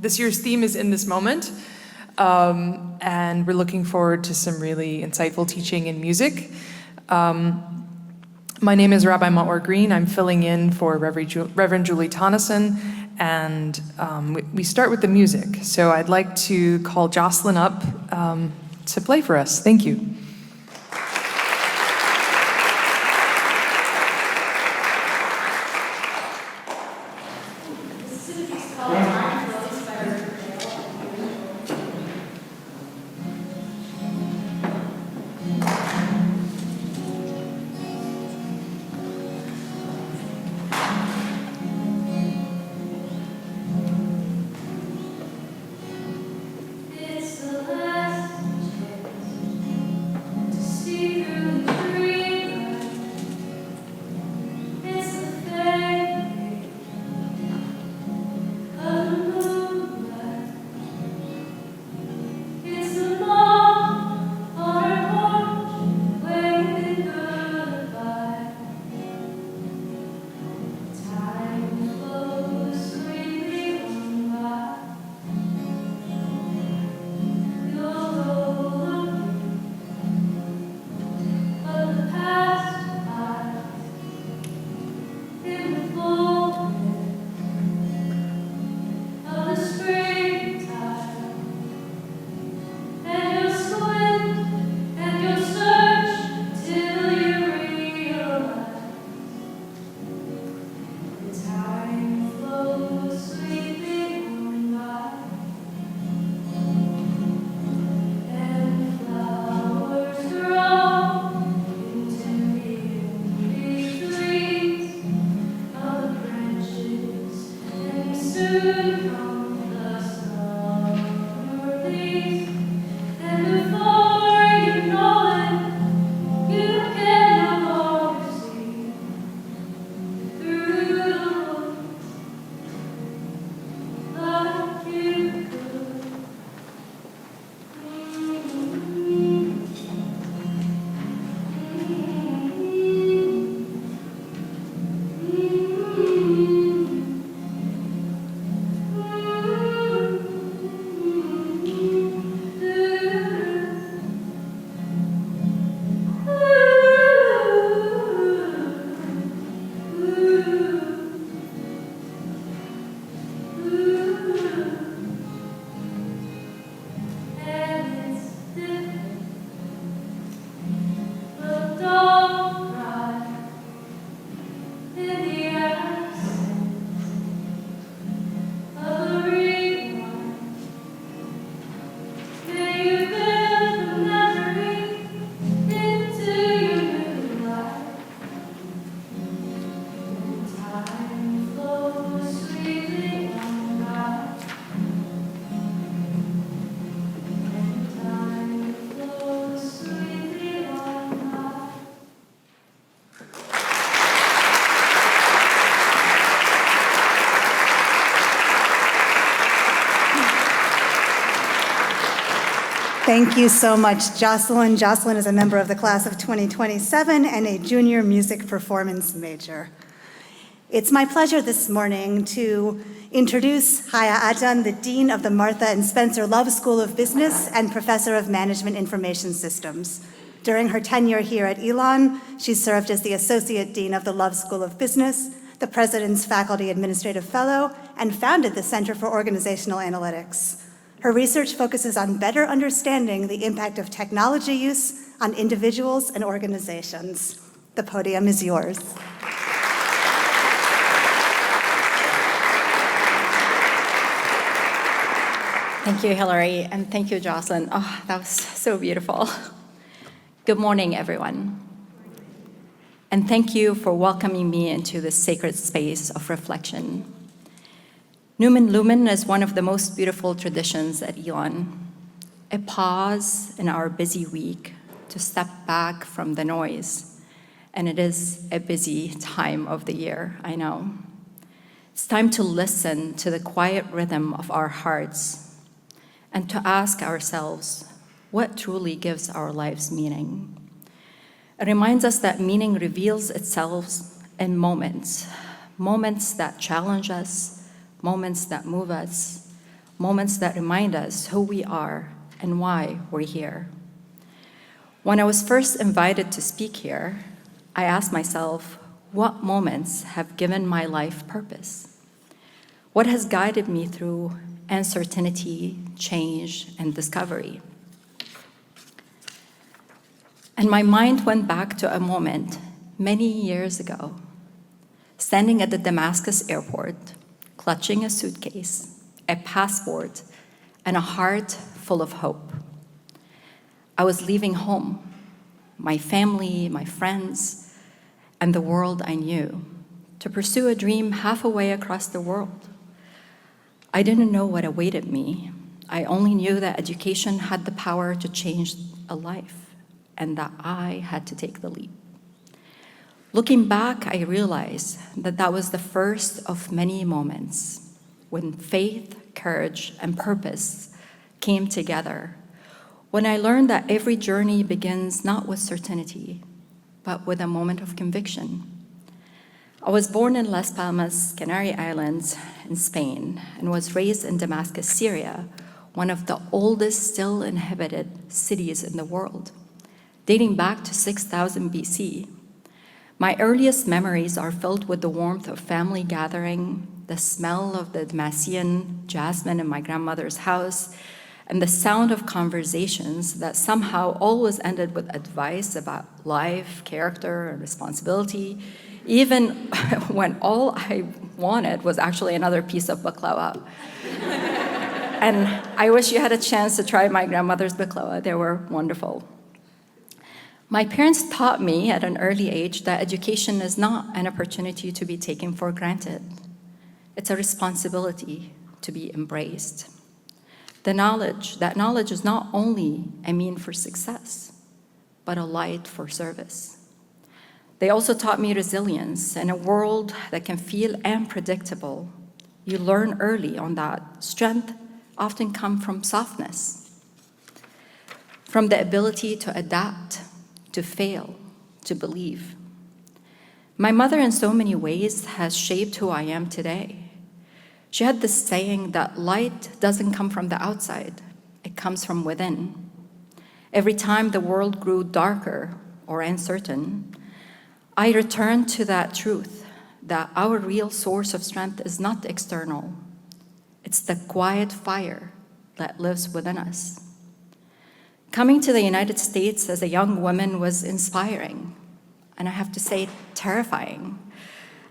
This year's theme is In This Moment, and we're looking forward to some really insightful teaching in music. My name is Rabbi Motwar Green. I'm filling in for Reverend Julie Tonneson, and we start with the music. So I'd like to call Jocelyn up to play for us. Thank you. Thank you so much, Jocelyn. Jocelyn is a member of the class of 2027 and a junior music performance major. It's my pleasure this morning to introduce Haya Ajjan, the Dean of the Martha and Spencer Love School of Business and Professor of Management Information Systems. During her tenure here at Elon, she served as the Associate Dean of the Love School of Business, the President's Faculty Administrative Fellow, and founded the Center for Organizational Analytics. Her research focuses on better understanding the impact of technology use on individuals and organizations. The podium is yours. Thank you, Hillary, and thank you, Jocelyn. Oh, that was so beautiful. Good morning, everyone. And thank you for welcoming me into this sacred space of reflection. Numen Lumen is one of the most beautiful traditions at Elon. A pause in our busy week to step back from the noise. And it is a busy time of the year, I know. It's time to listen to the quiet rhythm of our hearts and to ask ourselves, what truly gives our lives meaning? It reminds us that meaning reveals itself in moments that challenge us, moments that move us, moments that remind us who we are and why we're here. When I was first invited to speak here, I asked myself, what moments have given my life purpose? What has guided me through uncertainty, change, and discovery? And my mind went back to a moment many years ago, standing at the Damascus airport, clutching a suitcase, a passport, and a heart full of hope. I was leaving home, my family, my friends, and the world I knew, to pursue a dream halfway across the world. I didn't know what awaited me. I only knew that education had the power to change a life, and that I had to take the leap. Looking back, I realized that that was the first of many moments when faith, courage, and purpose came together. When I learned that every journey begins not with certainty, but with a moment of conviction. I was born in Las Palmas, Canary Islands, in Spain, and was raised in Damascus, Syria, one of the oldest still inhabited cities in the world, dating back to 6000 BC. My earliest memories are filled with the warmth of family gathering, the smell of the Damascene jasmine in my grandmother's house, and the sound of conversations that somehow always ended with advice about life, character, and responsibility, even when all I wanted was actually another piece of baklava. And I wish you had a chance to try my grandmother's baklava. They were wonderful. My parents taught me at an early age that education is not an opportunity to be taken for granted. It's a responsibility to be embraced. That knowledge is not only a mean for success, but a light for service. They also taught me resilience. In a world that can feel unpredictable, you learn early on that strength often comes from softness, from the ability to adapt, to fail, to believe. My mother, in so many ways, has shaped who I am today. She had this saying that light doesn't come from the outside, it comes from within. Every time the world grew darker or uncertain, I returned to that truth, that our real source of strength is not external. It's the quiet fire that lives within us. Coming to the United States as a young woman was inspiring, and I have to say, terrifying.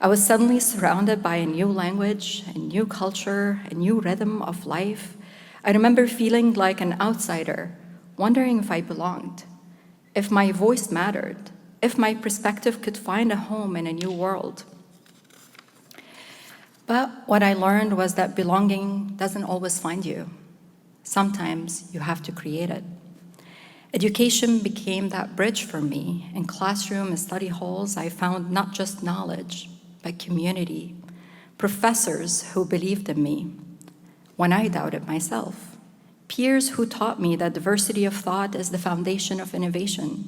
I was suddenly surrounded by a new language, a new culture, a new rhythm of life. I remember feeling like an outsider, wondering if I belonged, if my voice mattered, if my perspective could find a home in a new world. But what I learned was that belonging doesn't always find you. Sometimes you have to create it. Education became that bridge for me. In classroom and study halls, I found not just knowledge, but community, professors who believed in me when I doubted myself, peers who taught me that diversity of thought is the foundation of innovation.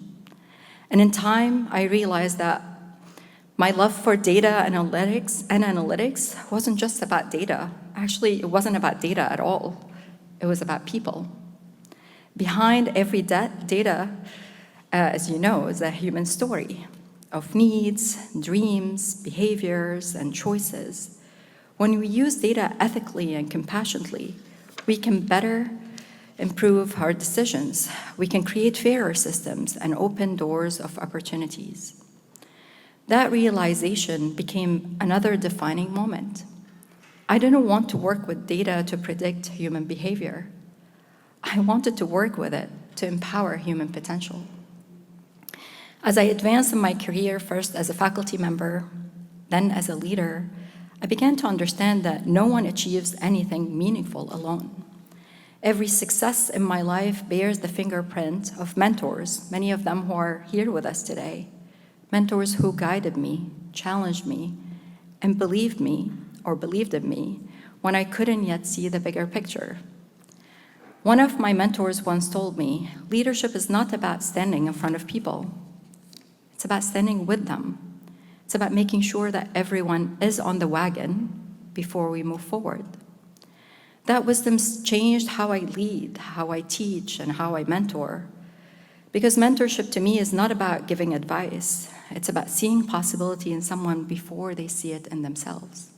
And in time, I realized that my love for data analytics wasn't just about data. Actually, it wasn't about data at all. It was about people. Behind every data, as you know, is a human story of needs, dreams, behaviors, and choices. When we use data ethically and compassionately, we can better improve our decisions. We can create fairer systems and open doors of opportunities. That realization became another defining moment. I didn't want to work with data to predict human behavior. I wanted to work with it to empower human potential. As I advanced in my career, first as a faculty member, then as a leader, I began to understand that no one achieves anything meaningful alone. Every success in my life bears the fingerprint of mentors, many of them who are here with us today, mentors who guided me, challenged me, and believed in me when I couldn't yet see the bigger picture. One of my mentors once told me, leadership is not about standing in front of people. It's about standing with them. It's about making sure that everyone is on the wagon before we move forward. That wisdom's changed how I lead, how I teach, and how I mentor. Because mentorship to me is not about giving advice. It's about seeing possibility in someone before they see it in themselves.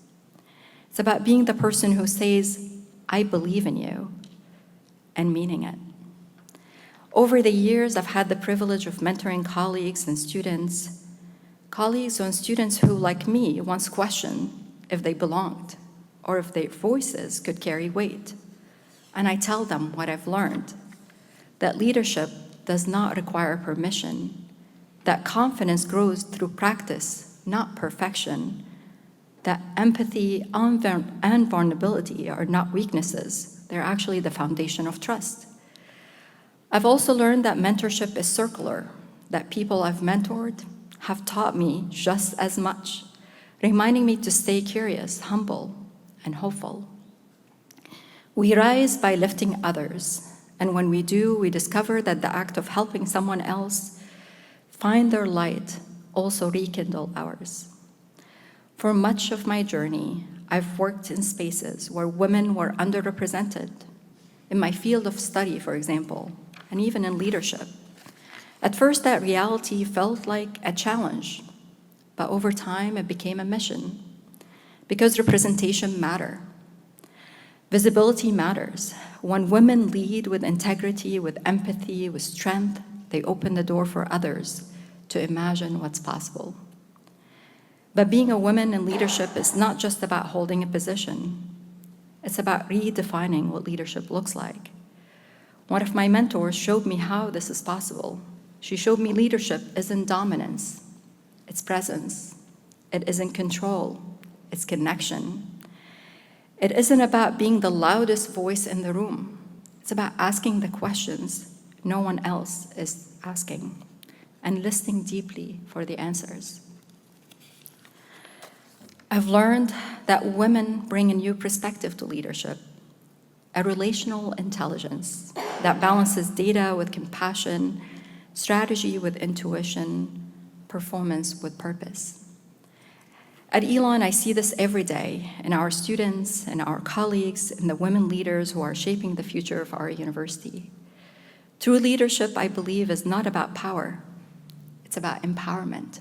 It's about being the person who says, I believe in you, and meaning it. Over the years, I've had the privilege of mentoring colleagues and students who, like me, once questioned if they belonged or if their voices could carry weight. And I tell them what I've learned, that leadership does not require permission, that confidence grows through practice, not perfection, that empathy and vulnerability are not weaknesses, they're actually the foundation of trust. I've also learned that mentorship is circular, that people I've mentored have taught me just as much, reminding me to stay curious, humble, and hopeful. We rise by lifting others, and when we do, we discover that the act of helping someone else find their light also rekindle ours. For much of my journey, I've worked in spaces where women were underrepresented, in my field of study, for example, and even in leadership. At first, that reality felt like a challenge, but over time, it became a mission, because representation matters. Visibility matters. When women lead with integrity, with empathy, with strength, they open the door for others to imagine what's possible. But being a woman in leadership is not just about holding a position. It's about redefining what leadership looks like. One of my mentors showed me how this is possible. She showed me leadership isn't dominance, it's presence. It isn't control, it's connection. It isn't about being the loudest voice in the room. It's about asking the questions no one else is asking and listening deeply for the answers. I've learned that women bring a new perspective to leadership, a relational intelligence that balances data with compassion, strategy with intuition, performance with purpose. At Elon, I see this every day in our students and our colleagues and the women leaders who are shaping the future of our university. True leadership, I believe, is not about power. It's about empowerment.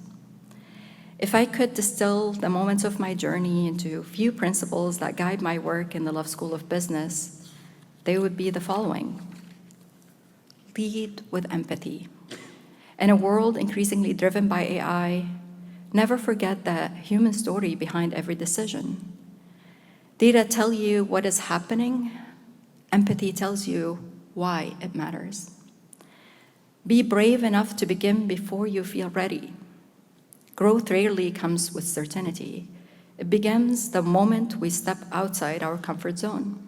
If I could distill the moments of my journey into a few principles that guide my work in the Love School of Business, they would be the following. Lead with empathy. In a world increasingly driven by AI, never forget the human story behind every decision. Data tell you what is happening. Empathy tells you why it matters. Be brave enough to begin before you feel ready. Growth rarely comes with certainty. It begins the moment we step outside our comfort zone.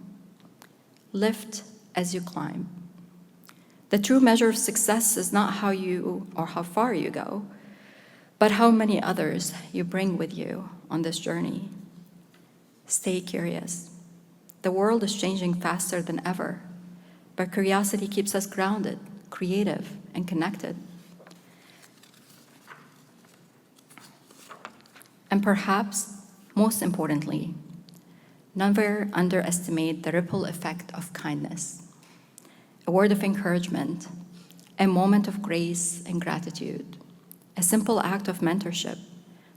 Lift as you climb. The true measure of success is not how you or how far you go, but how many others you bring with you on this journey. Stay curious. The world is changing faster than ever, but curiosity keeps us grounded, creative, and connected. And perhaps, most importantly, never underestimate the ripple effect of kindness. A word of encouragement, a moment of grace and gratitude, a simple act of mentorship.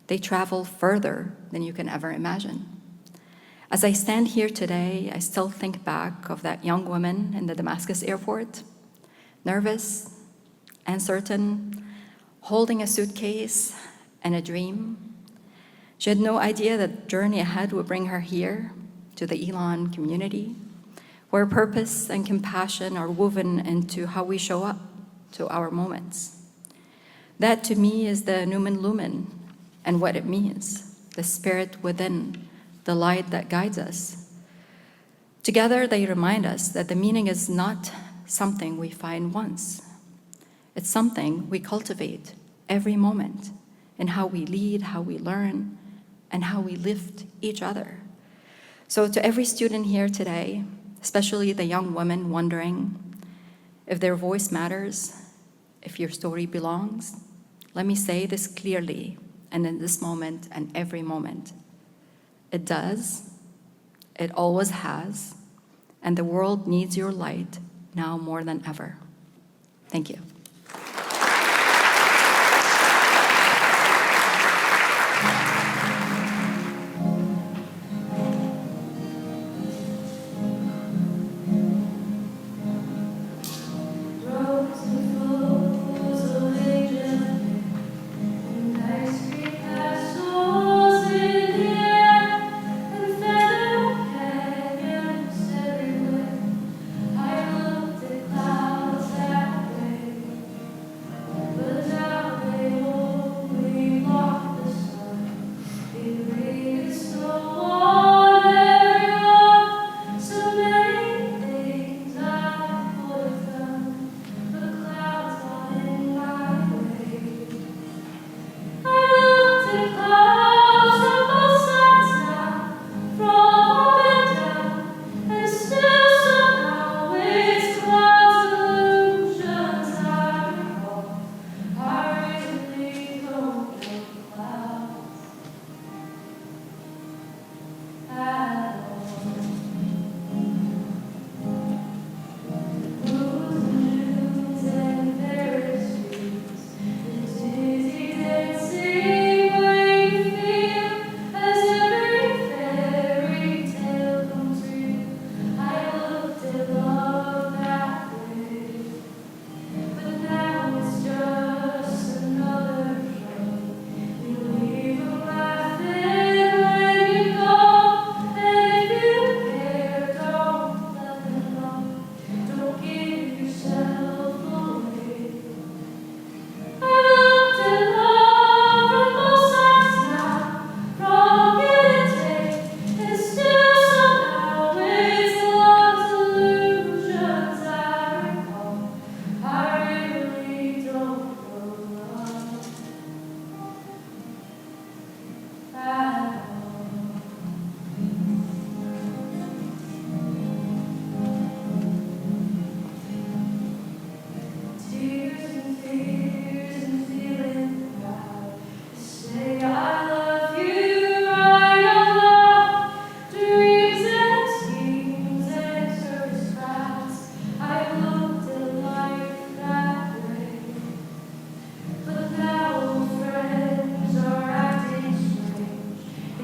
They travel further than you can ever imagine. As I stand here today, I still think back of that young woman in the Damascus airport, nervous, uncertain, holding a suitcase and a dream. She had no idea that the journey ahead would bring her here to the Elon community, where purpose and compassion are woven into how we show up to our moments. That to me is the Numen Lumen and what it means, the spirit within, the light that guides us. Together they remind us that the meaning is not something we find once. It's something we cultivate every moment in how we lead, how we learn, and how we lift each other. So to every student here today, especially the young women wondering if their voice matters, if your story belongs, let me say this clearly and in this moment and every moment. It does, it always has, and the world needs your light now more than ever. Thank you.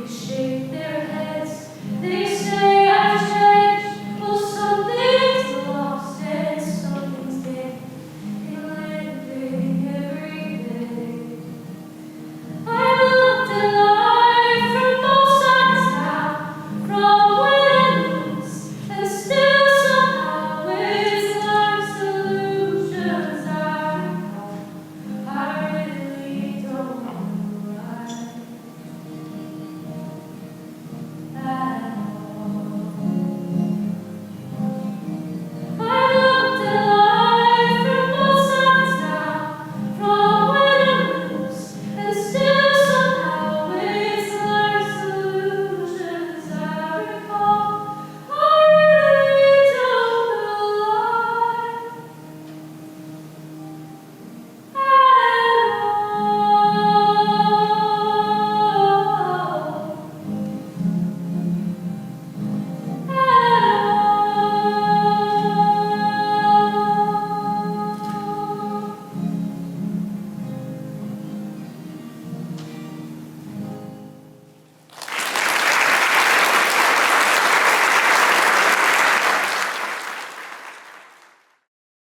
Shake